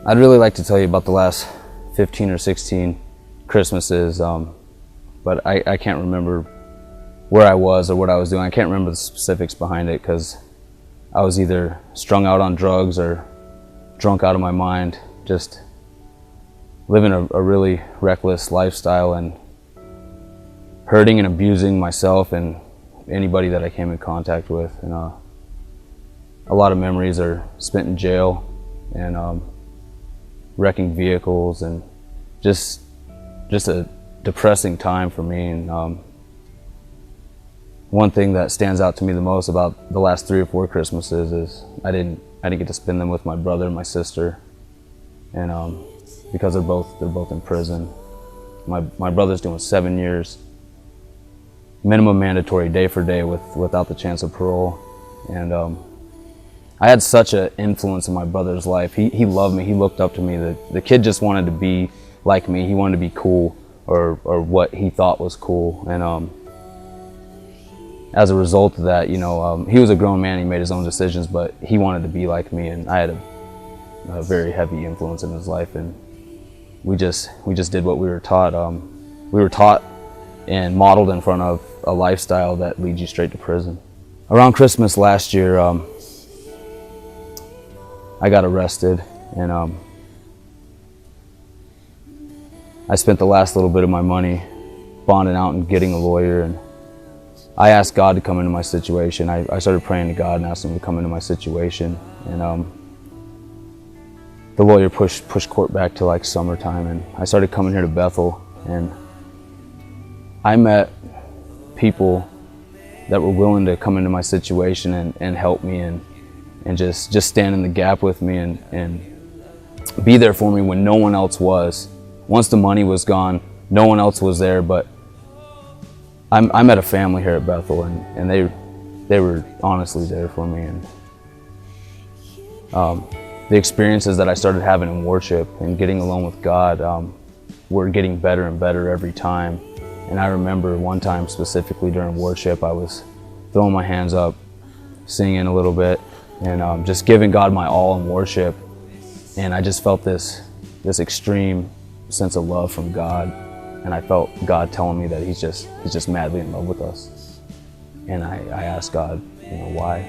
I'd really like to tell you about the last 15 or 16 Christmases, but I can't remember where I was or what I was doing. I can't remember the specifics behind it because I was either strung out on drugs or drunk out of my mind, just living a really reckless lifestyle and hurting and abusing myself and anybody that I came in contact with. And a lot of memories are spent in jail and wrecking vehicles, and just a depressing time for me. And one thing that stands out to me the most about the last 3 or 4 Christmases is I didn't get to spend them with my brother and my sister, and because they're both in prison. My brother's doing 7 years, minimum mandatory, day for day, without the chance of parole. And I had such an influence in my brother's life. He loved me. He looked up to me. The kid just wanted to be like me. He wanted to be cool, or what he thought was cool. And as a result of that, he was a grown man. He made his own decisions, but he wanted to be like me. And I had a very heavy influence in his life. And we just did what we were taught. We were taught and modeled in front of a lifestyle that leads you straight to prison. Around Christmas last year, I got arrested, and I spent the last little bit of my money bonding out and getting a lawyer. And I asked God to come into my situation. I started praying to God and asked him to come into my situation. And the lawyer pushed court back to like summertime, and I started coming here to Bethel, and I met people that were willing to come into my situation and help me and just stand in the gap with me and be there for me when no one else was. Once the money was gone, no one else was there, but I met a family here at Bethel, and they were honestly there for me. And the experiences that I started having in worship and getting alone with God were getting better and better every time. And I remember one time specifically during worship, I was throwing my hands up, singing a little bit, and just giving God my all in worship. And I just felt this extreme sense of love from God. And I felt God telling me that he's just madly in love with us. And I asked God, why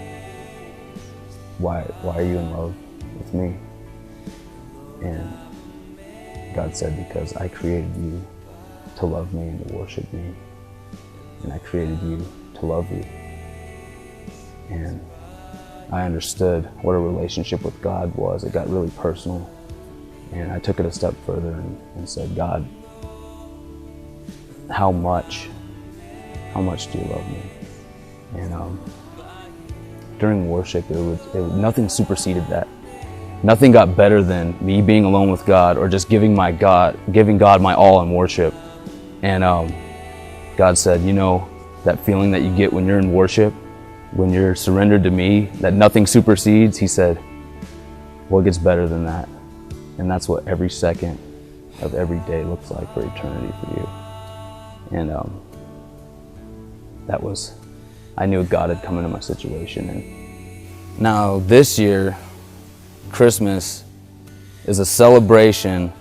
are you in love with me? And God said, because I created you to love me and to worship me. And I created you to love you. And I understood what a relationship with God was. It got really personal. And I took it a step further and said, God, how much do you love me? And during worship, nothing superseded that. Nothing got better than me being alone with God, or just giving God my all in worship. And God said, that feeling that you get when you're in worship, when you're surrendered to me, that nothing supersedes, he said, well, it gets better than that. And that's what every second of every day looks like for eternity for you. And I knew God had come into my situation. And now this year, Christmas is a celebration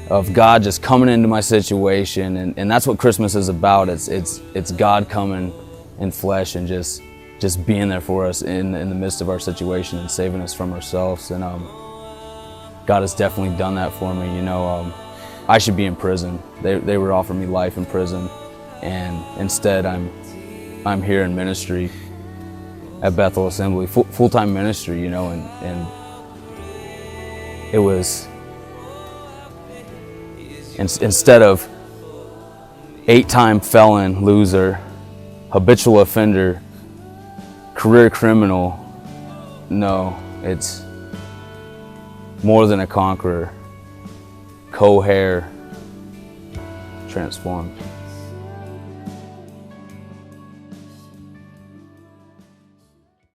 of God just coming into my situation, and that's what Christmas is about. It's God coming in flesh and just being there for us in the midst of our situation and saving us from ourselves. And God has definitely done that for me. I should be in prison. They were offering me life in prison, and instead I'm here in ministry at Bethel Assembly, full-time ministry. And it was, instead of 8-time felon, loser, habitual offender, career criminal, no, it's more than a conqueror, co-heir, transformed.